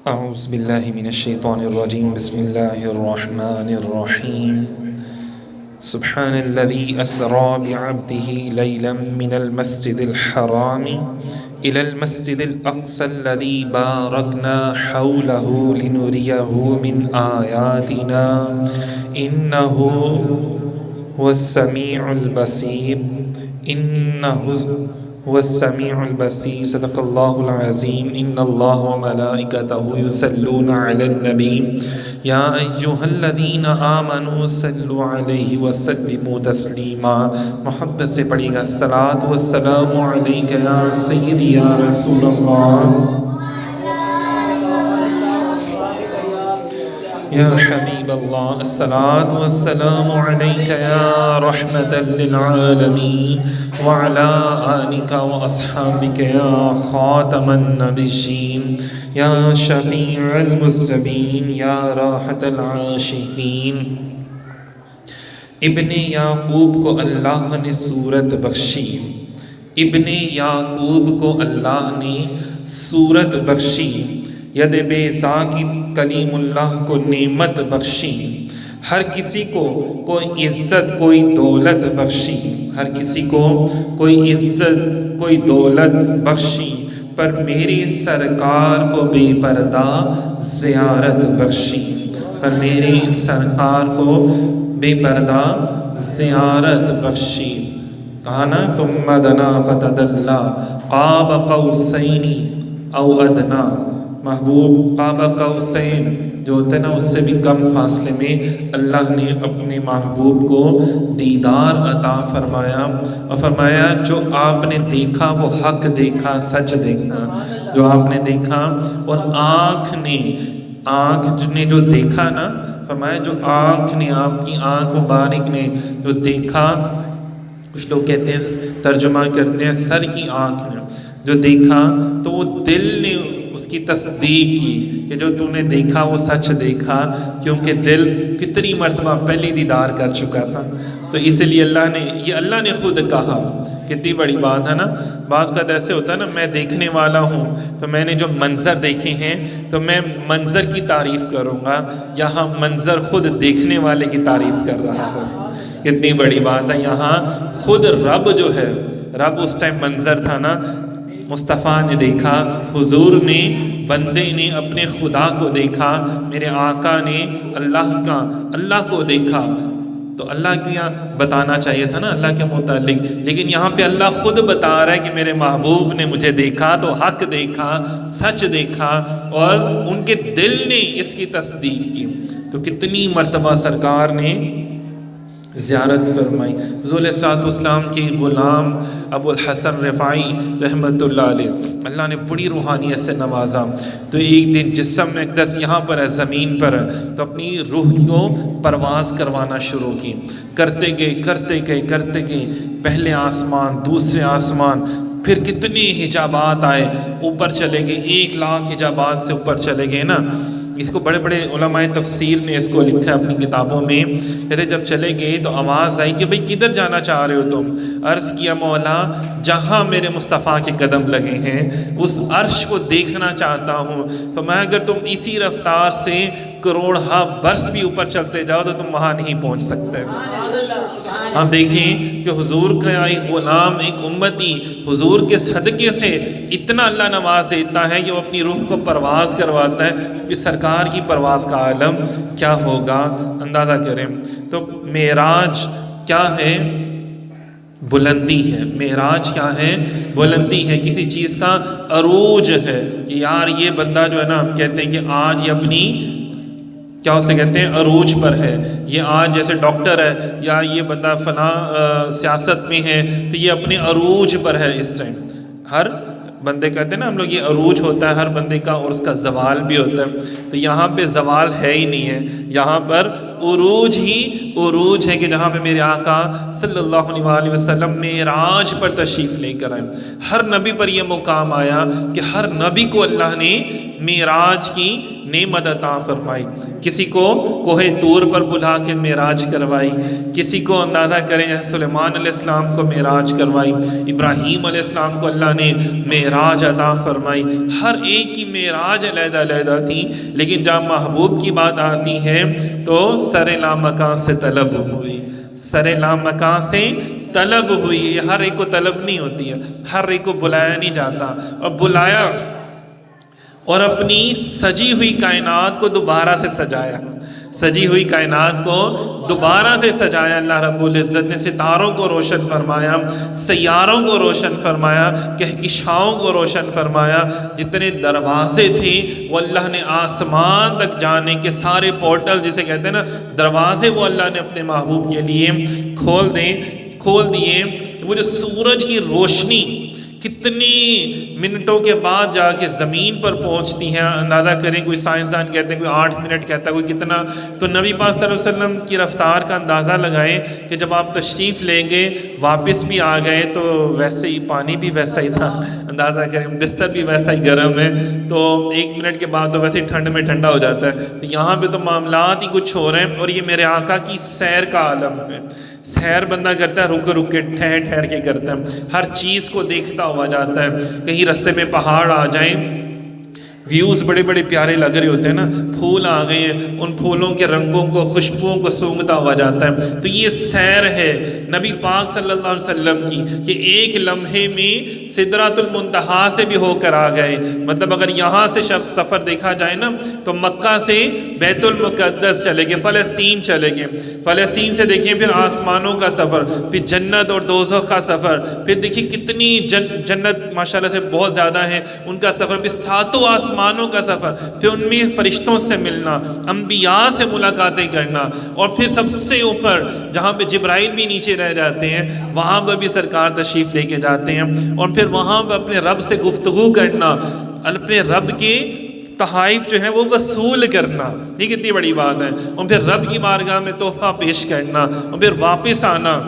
أعوذ بالله من الشيطان الرجيم بسم الله الرحمن الرحيم سبحان الذي أسرى بعبده ليلا من المسجد الحرام إلى المسجد الأقصى الذي باركنا حوله لنريه من آياتنا إنه هو السميع البصير إنه هو السميع البصير صدق الله العظيم إن الله وملائكته يصلون على النبي يا أيها الذين آمنوا صلوا عليه وسلموا تسليما محبت سے پڑھیے گا الصلاۃ والسلام علیک یا سیدی یا رسول اللہ یا حبیب اللہ الصلاۃ والسلام علیک یا رحمۃ للعالمین وعلى آلك وأصحابك يا خاتم النبيين يا شفيع المذنبين يا راحة العاشقين۔ ابن یعقوب کو اللہ نے صورت بخشی، ابن یعقوب کو اللہ نے صورت بخشی، ید بیضا کی کلیم اللہ کو نعمت بخشی، ہر کسی کو کوئی عزت کوئی دولت بخشی، ہر کسی کو کوئی عزت کوئی دولت بخشی، پر میرے سرکار کو بے پردہ زیارت بخشی، پر میرے سرکار کو بے پردہ زیارت بخشی۔ کہا نا ثم دنا فتدلی قاب قوسین او ادنا، محبوب قاب قوسین جو ہوتا ہے نا اس سے بھی کم فاصلے میں اللہ نے اپنے محبوب کو دیدار عطا فرمایا اور فرمایا جو آپ نے دیکھا وہ حق دیکھا، سچ دیکھا، جو آپ نے دیکھا۔ اور آنکھ نے جو دیکھا نا، فرمایا جو آنکھ نے، آپ کی آنکھ مبارک نے جو دیکھا، کچھ لوگ کہتے ہیں ترجمہ کرتے ہیں سر کی آنکھ نے جو دیکھا تو وہ دل نے اس کی تصدیق کی کہ جو تو نے دیکھا وہ سچ دیکھا، کیونکہ دل کتنی مرتبہ پہلی دیدار کر چکا تھا۔ تو اس لیے اللہ نے خود کہا، کتنی بڑی بات ہے نا۔ بعض کا ایسے ہوتا ہے نا، میں دیکھنے والا ہوں تو میں نے جو منظر دیکھے ہیں تو میں منظر کی تعریف کروں گا، یہاں منظر خود دیکھنے والے کی تعریف کر رہا ہے۔ کتنی بڑی بات ہے، یہاں خود رب جو ہے، رب اس ٹائم منظر تھا نا، مصطفیٰ نے دیکھا، حضور نے، بندے نے اپنے خدا کو دیکھا، میرے آقا نے اللہ کو دیکھا۔ تو اللہ کیا بتانا چاہیے تھا نا اللہ کے متعلق، لیکن یہاں پہ اللہ خود بتا رہا ہے کہ میرے محبوب نے مجھے دیکھا تو حق دیکھا، سچ دیکھا، اور ان کے دل نے اس کی تصدیق کی۔ تو کتنی مرتبہ سرکار نے زیارت فرمائی۔ حضور علیہ الصلوۃ والسلام کے غلام ابو الحسن رفاعی رحمۃ اللہ علیہ، اللہ نے بڑی روحانیت سے نوازا۔ تو ایک دن جسم اقدس یہاں پر ہے، زمین پر ہے، تو اپنی روح کو پرواز کروانا شروع کی، کرتے گئے، پہلے آسمان، دوسرے آسمان، پھر کتنے حجابات آئے، اوپر چلے گئے، 1,00,000 حجابات سے اوپر چلے گئے نا۔ اس کو بڑے بڑے علماء تفسیر نے اس کو لکھا ہے اپنی کتابوں میں، کہتے جب چلے گئے تو آواز آئی کہ بھئی کدھر جانا چاہ رہے ہو تم؟ عرض کیا مولا جہاں میرے مصطفیٰ کے قدم لگے ہیں اس عرش کو دیکھنا چاہتا ہوں۔ تو میں اگر تم اسی رفتار سے کروڑہا برس بھی اوپر چلتے جاؤ تو تم وہاں نہیں پہنچ سکتے۔ ہم دیکھیں کہ حضور کا ایک غلام، ایک امتی، حضور کے صدقے سے اتنا اللہ نواز دیتا ہے کہ وہ اپنی روح کو پرواز کرواتا ہے کہ سرکار کی پرواز کا عالم کیا ہوگا، اندازہ کریں۔ تو معراج کیا ہے؟ بلندی ہے۔ معراج کیا ہے؟ بلندی ہے، کسی چیز کا عروج ہے کہ یار یہ بندہ جو ہے نا، ہم کہتے ہیں کہ آج یہ اپنی کیا اسے کہتے ہیں عروج پر ہے، یہ آج جیسے ڈاکٹر ہے یا یہ بندہ فلاں سیاست میں ہے تو یہ اپنے عروج پر ہے اس ٹائم۔ ہر بندے کہتے ہیں نا ہم لوگ یہ عروج ہوتا ہے ہر بندے کا، اور اس کا زوال بھی ہوتا ہے۔ تو یہاں پہ زوال ہے ہی نہیں ہے، یہاں پر عروج ہی عروج ہے کہ جہاں پہ میرے آقا صلی اللہ علیہ وسلم معراج پر تشریف لے کر آئے۔ ہر نبی پر یہ مقام آیا کہ ہر نبی کو اللہ نے معراج کی نعمت عطا فرمائی. کسی کو کوہ طور پر بلا کے معراج کروائی، کسی کو اندازہ کریں سلیمان علیہ السلام کو معراج کروائی، ابراہیم علیہ السلام کو اللہ نے معراج عطا فرمائی. ہر ایک کی معراج علیحدہ علیحدہ تھی، لیکن جب محبوب کی بات آتی ہے تو سر لامکان سے طلب ہوئی، سر لامکان سے طلب ہوئی. یہ ہر ایک کو طلب نہیں ہوتی ہے، ہر ایک کو بلایا نہیں جاتا، اور بلایا اور اپنی سجی ہوئی کائنات کو دوبارہ سے سجایا، سجی ہوئی کائنات کو دوبارہ سے سجایا. اللہ رب العزت نے ستاروں کو روشن فرمایا، سیاروں کو روشن فرمایا، کہکشاؤں کو روشن فرمایا. جتنے دروازے تھے وہ اللہ نے آسمان تک جانے کے سارے پورٹل جسے کہتے ہیں نا دروازے، وہ اللہ نے اپنے محبوب کے لیے کھول دیے. وہ جو سورج کی روشنی کتنی منٹوں کے بعد جا کے زمین پر پہنچتی ہے، اندازہ کریں کوئی سائنسدان کہتے ہیں کوئی 8 منٹ کہتا ہے، کوئی کتنا. تو نبی پاک صلی اللہ علیہ وسلم کی رفتار کا اندازہ لگائیں کہ جب آپ تشریف لیں گے واپس بھی آ گئے تو ویسے ہی پانی بھی ویسا ہی تھا، اندازہ کریں بستر بھی ویسا ہی گرم ہے، تو 1 منٹ کے بعد تو ویسے ہی ٹھنڈ میں ٹھنڈا ہو جاتا ہے. تو یہاں پہ تو معاملات ہی کچھ ہو رہے ہیں. اور یہ میرے آقا کی سیر کا عالم ہے. سیر بندہ کرتا ہے رک کے ٹھہر کے کرتا ہے، ہر چیز کو دیکھتا ہوا جاتا ہے. کہیں رستے میں پہاڑ آ جائیں، ویوز بڑے بڑے پیارے لگ رہے ہوتے ہیں نا، پھول آ گئے ہیں، ان پھولوں کے رنگوں کو خوشبوؤں کو سونگھتا ہوا جاتا ہے. تو یہ سیر ہے نبی پاک صلی اللہ علیہ وسلم کی کہ ایک لمحے میں سدرۃ المنتہا سے بھی ہو کر آ گئے. مطلب اگر یہاں سے سفر دیکھا جائے نا تو مکہ سے بیت المقدس چلے گئے، فلسطین چلے گئے، فلسطین سے دیکھیں پھر آسمانوں کا سفر، پھر جنت اور دوزخ کا سفر، پھر دیکھیں کتنی جنت ماشاءاللہ سے بہت زیادہ ہیں ان کا سفر، پھر 7 آسمانوں کا سفر، پھر ان میں فرشتوں سے ملنا، انبیاء سے ملاقاتیں کرنا، اور پھر سب سے اوپر جہاں پہ جبرائیل بھی نیچے رہ جاتے ہیں وہاں پر بھی سرکار تشریف لے کے جاتے ہیں، اور پھر وہاں پر اپنے رب سے گفتگو کرنا، اپنے رب کے تحائف جو ہیں وہ وصول کرنا. یہ کتنی بڑی بات ہے. اور پھر رب کی بارگاہ میں تحفہ پیش کرنا، اور پھر واپس آنا.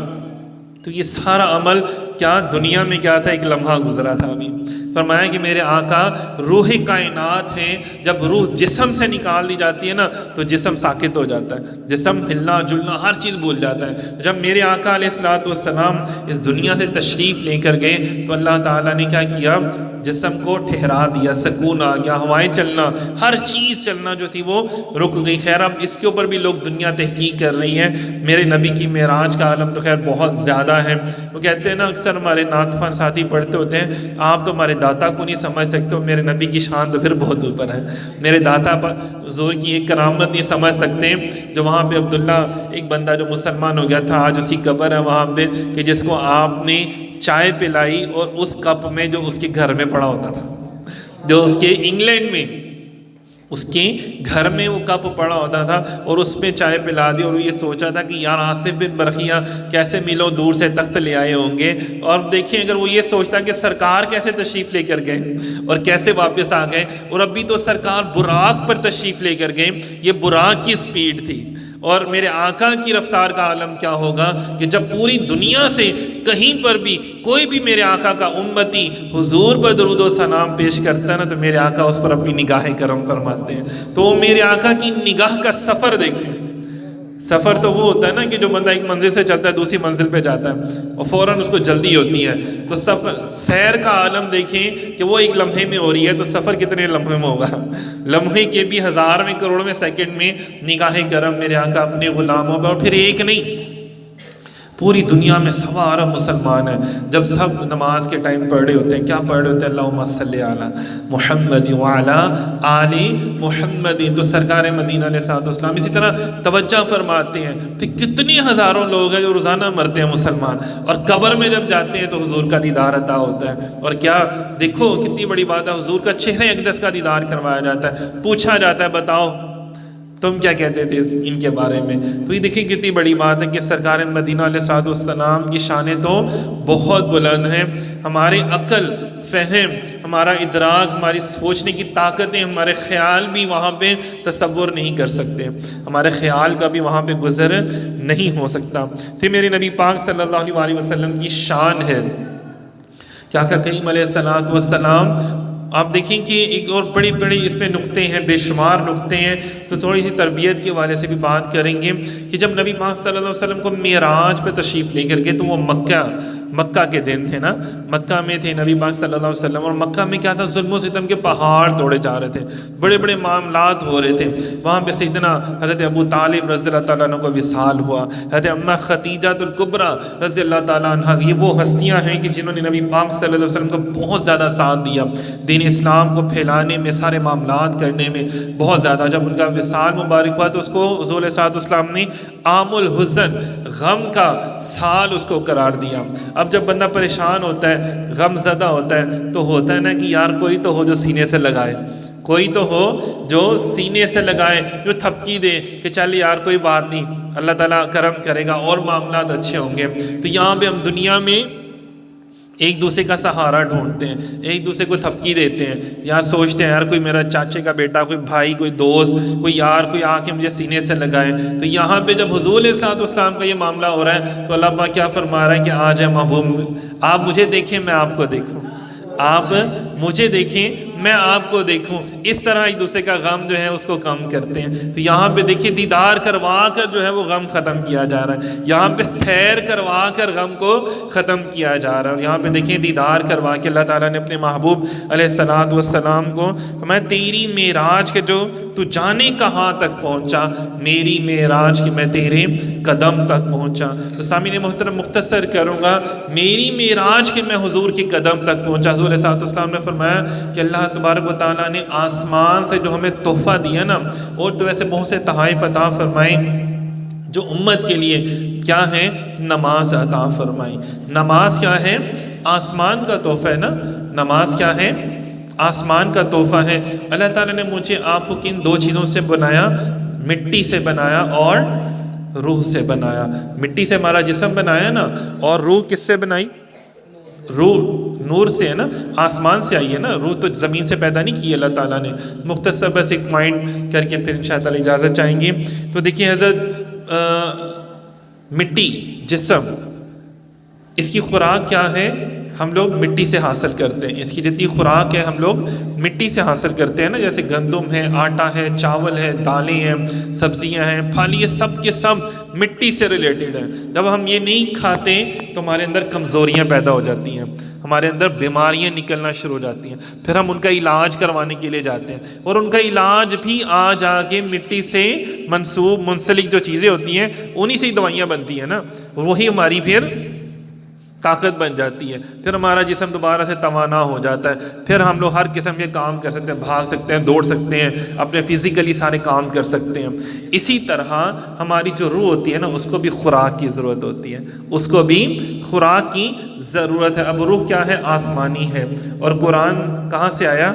تو یہ سارا عمل کیا دنیا میں کیا تھا، ایک لمحہ گزرا تھا. ابھی فرمایا کہ میرے آقا روح کائنات ہیں. جب روح جسم سے نکال دی جاتی ہے نا تو جسم ساکت ہو جاتا ہے، جسم ہلنا جلنا ہر چیز بھول جاتا ہے. جب میرے آقا علیہ الصلوۃ والسلام اس دنیا سے تشریف لے کر گئے تو اللہ تعالیٰ نے کیا کیا، جسم کو ٹھہرا دیا، سکون آ گیا، ہوائیں چلنا، ہر چیز چلنا جو تھی وہ رک گئی. خیر اب اس کے اوپر بھی لوگ دنیا تحقیق کر رہی ہیں. میرے نبی کی معراج کا عالم تو خیر بہت زیادہ ہے. وہ کہتے ہیں نا اکثر ہمارے نعت خوان ساتھی پڑھتے ہوتے ہیں، آپ تو ہمارے داتا کو نہیں سمجھ سکتے، میرے نبی کی شان تو پھر بہت اوپر ہے. میرے داتا پر حضور کی ایک کرامت نہیں سمجھ سکتے، جو وہاں پہ عبداللہ ایک بندہ جو مسلمان ہو گیا تھا، آج اسی قبر ہے وہاں پہ، کہ جس کو آپ نے چائے پلائی اور اس کپ میں جو اس کے گھر میں پڑا ہوتا تھا، جو اس کے انگلینڈ میں اس کے گھر میں وہ کپ پڑا ہوتا تھا، اور اس میں چائے پلا دی، اور وہ یہ سوچا تھا کہ یار آصف بن برقیہ کیسے میلوں دور سے تخت لے آئے ہوں گے. اور دیکھیں اگر وہ یہ سوچتا کہ سرکار کیسے تشریف لے کر گئے اور کیسے واپس آ گئے، اور ابھی تو سرکار براق پر تشریف لے کر گئے، یہ براق کی سپیڈ تھی. اور میرے آقا کی رفتار کا عالم کیا ہوگا کہ جب پوری دنیا سے کہیں پر بھی کوئی بھی میرے آقا کا امتی حضور پر درود و سلام پیش کرتا ہے نا تو میرے آقا اس پر اپنی نگاہ کرم فرماتے ہیں. تو میرے آقا کی نگاہ کا سفر دیکھیں. سفر تو وہ ہوتا ہے نا کہ جو بندہ ایک منزل سے چلتا ہے دوسری منزل پہ جاتا ہے اور فوراً اس کو جلدی ہوتی ہے. تو سفر سیر کا عالم دیکھیں کہ وہ ایک لمحے میں ہو رہی ہے، تو سفر کتنے لمحے میں ہوگا، لمحے کے بھی 1000ویں کروڑویں سیکنڈ میں نگاہ کرم میرے آقا اپنے غلاموں پر. اور پھر ایک نہیں، پوری دنیا میں 1.25 ارب مسلمان ہیں. جب سب نماز کے ٹائم پڑھ رہے ہوتے ہیں، کیا پڑھ رہے ہوتے ہیں، اللہم صلی علی محمد وعلی آل محمد، تو سرکار مدینہ علیہ الصلوۃ والسلام اسی طرح توجہ فرماتے ہیں. تو کتنی ہزاروں لوگ ہیں جو روزانہ مرتے ہیں مسلمان، اور قبر میں جب جاتے ہیں تو حضور کا دیدار عطا ہوتا ہے. اور کیا دیکھو کتنی بڑی بات ہے، حضور کا چہرہ اقدس کا دیدار کروایا جاتا ہے. پوچھا جاتا ہے بتاؤ تم کیا کہتے تھے ان کے بارے میں. تو یہ دیکھیں کتنی بڑی بات ہے کہ سرکار مدینہ علیہ الصلوۃ والسلام کی شانیں تو بہت بلند ہیں. ہمارے عقل، فہم، ہمارا ادراک، ہماری سوچنے کی طاقتیں، ہمارے خیال بھی وہاں پہ تصور نہیں کر سکتے، ہمارے خیال کا بھی وہاں پہ گزر نہیں ہو سکتا. تو میرے نبی پاک صلی اللہ علیہ وسلم کی شان ہے. کیا کریم علیہ الصلوۃ والسلام آپ دیکھیں کہ ایک اور بڑی بڑی اس میں نقطے ہیں، بے شمار نقطے ہیں، تو تھوڑی سی تربیت کے حوالے سے بھی بات کریں گے کہ جب نبی پاک صلی اللہ علیہ وسلم کو معراج پہ تشریف لے کر کے، تو وہ مکہ کے دن تھے نا، مکہ میں تھے نبی پاک صلی اللہ علیہ وسلم، اور مکہ میں کیا تھا، ظلم و ستم کے پہاڑ توڑے جا رہے تھے، بڑے بڑے معاملات ہو رہے تھے وہاں پہ۔ سیدنا حضرت ابو طالب رضی اللہ تعالیٰ عنہ کو وصال ہوا، حضرت اماں خدیجہ الکبریٰ رضی اللہ تعالیٰ عنہ، یہ وہ ہستیاں ہیں کہ جنہوں نے نبی پاک صلی اللہ علیہ وسلم کو بہت زیادہ ساتھ دیا، دین اسلام کو پھیلانے میں، سارے معاملات کرنے میں بہت زیادہ۔ جب ان کا وصال مبارک ہوا تو اس کو حضور علیہ السلام نے عام الحزن، غم کا سال اس کو قرار دیا۔ اب جب بندہ پریشان ہوتا ہے، غم زدہ ہوتا ہے، تو ہوتا ہے نا کہ یار کوئی تو ہو جو سینے سے لگائے، کوئی تو ہو جو سینے سے لگائے، جو تھپکی دے کہ چل یار کوئی بات نہیں، اللہ تعالیٰ کرم کرے گا اور معاملات اچھے ہوں گے۔ تو یہاں پہ ہم دنیا میں ایک دوسرے کا سہارا ڈھونڈتے ہیں، ایک دوسرے کو تھپکی دیتے ہیں، یار سوچتے ہیں یار کوئی میرا چاچے کا بیٹا، کوئی بھائی، کوئی دوست، کوئی یار، کوئی آ کے مجھے سینے سے لگائے۔ تو یہاں پہ جب حضور علیہ السلام کا یہ معاملہ ہو رہا ہے تو اللہ پاک کیا فرما رہا ہے کہ آ جائے محبوب، آپ مجھے دیکھیں میں آپ کو دیکھوں، آپ مجھے دیکھیں میں آپ کو دیکھوں۔ اس طرح ایک دوسرے کا غم جو ہے اس کو کم کرتے ہیں۔ تو یہاں پہ دیکھیے دیدار کروا کر جو ہے وہ غم ختم کیا جا رہا ہے، یہاں پہ سیر کروا کر غم کو ختم کیا جا رہا ہے۔ اور یہاں پہ دیکھیں دیدار کروا کے اللہ تعالیٰ نے اپنے محبوب علیہ السلام کو میں تیری معراج کے جو تو جانے کہاں تک پہنچا، میری معراج کہ میں تیرے قدم تک پہنچا۔ تو سامعین محترم مختصر کروں گا، میری معراج کہ میں حضور کے قدم تک پہنچا۔ حضور علیہ السلام نے فرمایا کہ اللہ تبارک و تعالیٰ نے آسمان سے جو ہمیں تحفہ دیا نا، اور تو ایسے بہت سے تحائف عطا فرمائے جو امت کے لیے کیا ہے، نماز عطا فرمائی۔ نماز کیا ہے، آسمان کا تحفہ ہے نا، نماز کیا ہے، آسمان کا تحفہ ہے۔ اللہ تعالیٰ نے مجھے آپ کو کن دو چیزوں سے بنایا، مٹی سے بنایا اور روح سے بنایا۔ مٹی سے ہمارا جسم بنایا نا، اور روح کس سے بنائی، روح نور سے ہے نا، آسمان سے آئی ہے نا، روح تو زمین سے پیدا نہیں کی اللہ تعالیٰ نے۔ مختصر بس ایک پوائنٹ کر کے پھر انشاءاللہ اجازت چاہیں گے۔ تو دیکھیے حضرت مٹی جسم، اس کی خوراک کیا ہے، ہم لوگ مٹی سے حاصل کرتے ہیں، اس کی جتنی خوراک ہے ہم لوگ مٹی سے حاصل کرتے ہیں نا، جیسے گندم ہے، آٹا ہے، چاول ہے، دالیں ہیں، سبزیاں ہیں، پھل، یہ سب کے سب مٹی سے ریلیٹڈ ہیں۔ جب ہم یہ نہیں کھاتے تو ہمارے اندر کمزوریاں پیدا ہو جاتی ہیں، ہمارے اندر بیماریاں نکلنا شروع ہو جاتی ہیں، پھر ہم ان کا علاج کروانے کے لیے جاتے ہیں، اور ان کا علاج بھی آج آگے مٹی سے منسلک جو چیزیں ہوتی ہیں انہی سے ہی دوائیاں بنتی ہیں نا، وہی ہماری پھر طاقت بن جاتی ہے، پھر ہمارا جسم دوبارہ سے توانا ہو جاتا ہے، پھر ہم لوگ ہر قسم کے کام کر سکتے ہیں، بھاگ سکتے ہیں، دوڑ سکتے ہیں، اپنے فزیکلی سارے کام کر سکتے ہیں۔ اسی طرح ہماری جو روح ہوتی ہے نا، اس کو بھی خوراک کی ضرورت ہوتی ہے، اس کو بھی خوراک کی ضرورت ہے۔ اب روح کیا ہے، آسمانی ہے، اور قرآن کہاں سے آیا،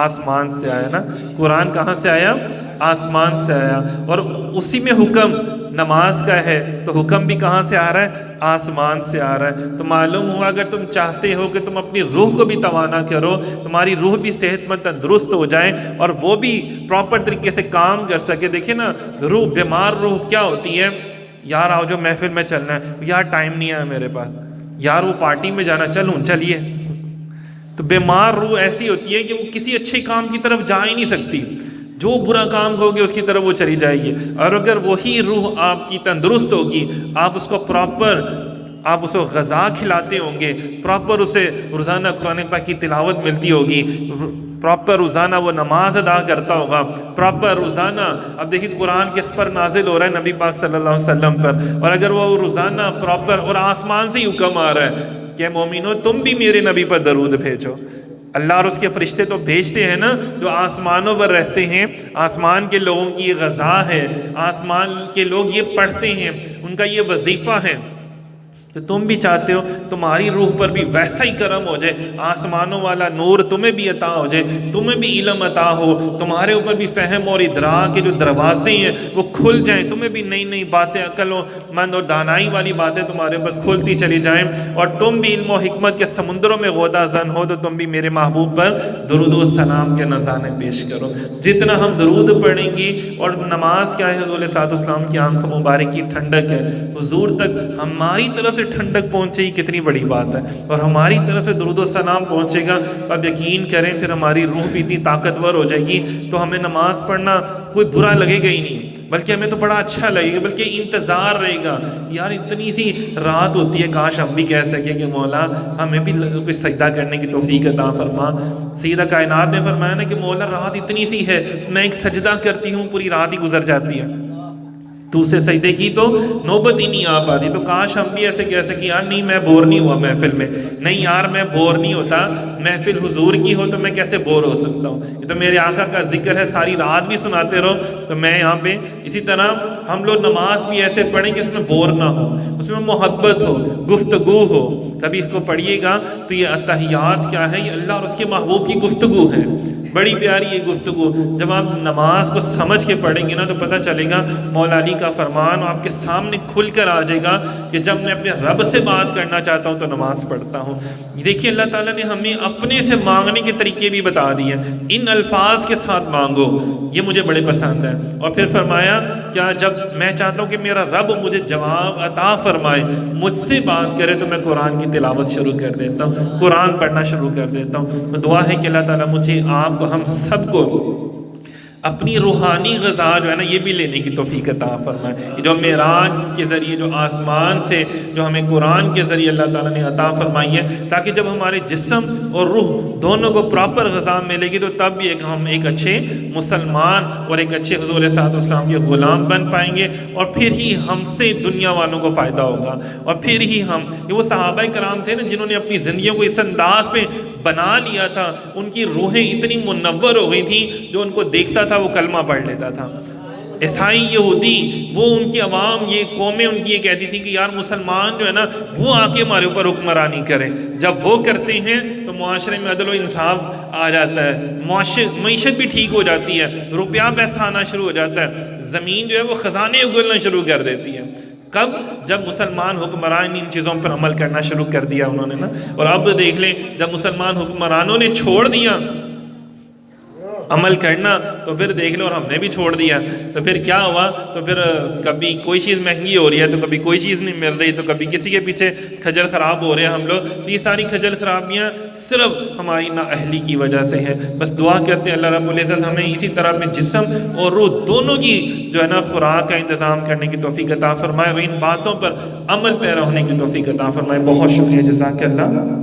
آسمان سے آیا نا، قرآن کہاں سے آیا، آسمان سے آیا، اور اسی میں حکم نماز کا ہے، تو حکم بھی کہاں سے آ رہا ہے، آسمان سے آ رہا ہے۔ تو معلوم ہوا اگر تم چاہتے ہو کہ تم اپنی روح کو بھی توانا کرو، تمہاری روح بھی صحت مند تندرست ہو جائے اور وہ بھی پراپر طریقے سے کام کر سکے۔ دیکھیں نا، روح، بیمار روح کیا ہوتی ہے، یار آؤ جو محفل میں چلنا ہے، یار ٹائم نہیں ہے میرے پاس، یار وہ پارٹی میں جانا، چلیے۔ تو بیمار روح ایسی ہوتی ہے کہ وہ کسی اچھے کام کی طرف جا ہی نہیں سکتی، جو برا کام ہوگی اس کی طرف وہ چلی جائے گی۔ اور اگر وہی روح آپ کی تندرست ہوگی، آپ اس کو پراپر، آپ اسے غذا کھلاتے ہوں گے، پراپر اسے روزانہ قرآن پاک کی تلاوت ملتی ہوگی، پراپر روزانہ وہ نماز ادا کرتا ہوگا، پراپر روزانہ، اب دیکھیں قرآن کس پر نازل ہو رہا ہے، نبی پاک صلی اللہ علیہ وسلم پر، اور اگر وہ روزانہ پراپر، اور آسمان سے ہی حکم آ رہا ہے کہ مومنو تم بھی میرے نبی پر درود بھیجو۔ اللہ اور اس کے فرشتے تو بھیجتے ہیں نا، جو آسمانوں پر رہتے ہیں، آسمان کے لوگوں کی یہ غذا ہے، آسمان کے لوگ یہ پڑھتے ہیں، ان کا یہ وظیفہ ہے۔ تو تم بھی چاہتے ہو تمہاری روح پر بھی ویسا ہی کرم ہو جائے، آسمانوں والا نور تمہیں بھی عطا ہو جائے، تمہیں بھی علم عطا ہو، تمہارے اوپر بھی فہم اور ادراک کے جو دروازے ہیں وہ کھل جائیں، تمہیں بھی نئی نئی باتیں، عقل و مند اور دانائی والی باتیں تمہارے اوپر کھلتی چلی جائیں، اور تم بھی علم و حکمت کے سمندروں میں غوطہ زن ہو، تو تم بھی میرے محبوب پر درود و سلام کے نذرانے پیش کرو۔ جتنا ہم درود پڑھیں گے، اور نماز کیا ہے، حضور صلی اللہ علیہ وسلم کی آنکھوں مبارک کی ٹھنڈک ہے، حضور تک ہماری طرف سے ٹھنڈک پہنچے گی کتنی بڑی بات ہے، اور ہماری طرف سے درود و سلام پہنچے گا، اب یقین کریں پھر ہماری روح بھی اتنی طاقتور ہو جائے گی تو ہمیں نماز پڑھنا کوئی برا لگے گا ہی نہیں، بلکہ ہمیں تو بڑا اچھا لگے گا، بلکہ انتظار رہے گا یار اتنی سی رات ہوتی ہے، کاش ہم بھی کہہ سکیں کہ مولا ہمیں بھی کوئی سجدہ کرنے کی توفیق عطا فرما۔ سیدہ کائنات نے فرمایا نا کہ مولا رات اتنی سی ہے، میں ایک سجدہ کرتی ہوں پوری رات ہی گزر جاتی ہے، تو اسے سجدے کی تو نوبت ہی نہیں آ پاتی، تو کاش ہم بھی ایسے کہہ سکیں یار نہیں میں بور نہیں ہوا محفل میں، نہیں یار میں بور نہیں ہوتا، محفل حضور کی ہو تو میں کیسے بور ہو سکتا ہوں، یہ تو میرے آقا کا ذکر ہے، ساری رات بھی سناتے رہو تو میں یہاں پہ۔ اسی طرح ہم لوگ نماز بھی ایسے پڑھیں کہ اس میں بور نہ ہو، اس میں محبت ہو، گفتگو ہو، کبھی اس کو پڑھیے گا تو یہ اتحیات کیا ہے، یہ اللہ اور اس کے محبوب کی گفتگو ہے، بڑی پیاری یہ گفتگو، جب آپ نماز کو سمجھ کے پڑھیں گے نا تو پتہ چلے گا مولا علی کا فرمان آپ کے سامنے کھل کر آ جائے گا کہ جب میں اپنے رب سے بات کرنا چاہتا ہوں تو نماز پڑھتا ہوں۔ دیکھیے اللہ تعالیٰ نے ہمیں اپنے سے مانگنے کے طریقے بھی بتا دیے ہیں، ان الفاظ کے ساتھ مانگو، یہ مجھے بڑے پسند ہے، اور پھر فرمایا کیا جب میں چاہتا ہوں کہ میرا رب مجھے جواب عطا فرمائے، مجھ سے بات کرے تو میں قرآن کی تلاوت شروع کر دیتا ہوں، قرآن پڑھنا شروع کر دیتا ہوں۔ تو دعا ہے کہ اللہ تعالیٰ مجھے آپ کو ہم سب کو اپنی روحانی غذا جو ہے نا یہ بھی لینے کی توفیق عطا فرمائے، یہ جو معراج کے ذریعے جو آسمان سے جو ہمیں قرآن کے ذریعے اللہ تعالیٰ نے عطا فرمائی ہے، تاکہ جب ہمارے جسم اور روح دونوں کو پراپر غذا ملے گی تو تب بھی ہم ایک اچھے مسلمان اور ایک اچھے حضور علیہ الصلوۃ والسلام کے غلام بن پائیں گے، اور پھر ہی ہم سے دنیا والوں کو فائدہ ہوگا، اور پھر ہی ہم یہ وہ صحابہ کرام تھے نا جنہوں نے اپنی زندگیوں کو اس انداز پہ بنا لیا تھا، ان کی روحیں اتنی منور ہو گئی تھیں جو ان کو دیکھتا تھا وہ کلمہ پڑھ لیتا تھا۔ عیسائی یہودی وہ ان کی عوام یہ قومیں ان کی یہ کہتی تھیں کہ یار مسلمان جو ہے نا وہ آ کے ہمارے اوپر حکمرانی کریں، جب وہ کرتے ہیں تو معاشرے میں عدل و انصاف آ جاتا ہے، معیشت بھی ٹھیک ہو جاتی ہے، روپیہ پیسہ آنا شروع ہو جاتا ہے، زمین جو ہے وہ خزانے اگلنا شروع کر دیتی ہے۔ کب؟ جب مسلمان حکمران ان چیزوں پر عمل کرنا شروع کر دیا انہوں نے نا، اور اب دیکھ لیں جب مسلمان حکمرانوں نے چھوڑ دیا عمل کرنا تو پھر دیکھ لو، اور ہم نے بھی چھوڑ دیا تو پھر کیا ہوا، تو پھر کبھی کوئی چیز مہنگی ہو رہی ہے تو کبھی کوئی چیز نہیں مل رہی، تو کبھی کسی کے پیچھے کھجل خراب ہو رہے ہیں ہم لوگ، تو یہ ساری کھجل خرابیاں صرف ہماری نااہلی کی وجہ سے ہیں۔ بس دعا کرتے ہیں اللہ رب العزت ہمیں اسی طرح اپنے جسم اور روح دونوں کی جو ہے نا خوراک کا انتظام کرنے کی توفیق عطا فرمائے، اور ان باتوں پر عمل پیرا ہونے کی توفیق عطا فرمائے۔ بہت شکریہ، جزاک اللہ۔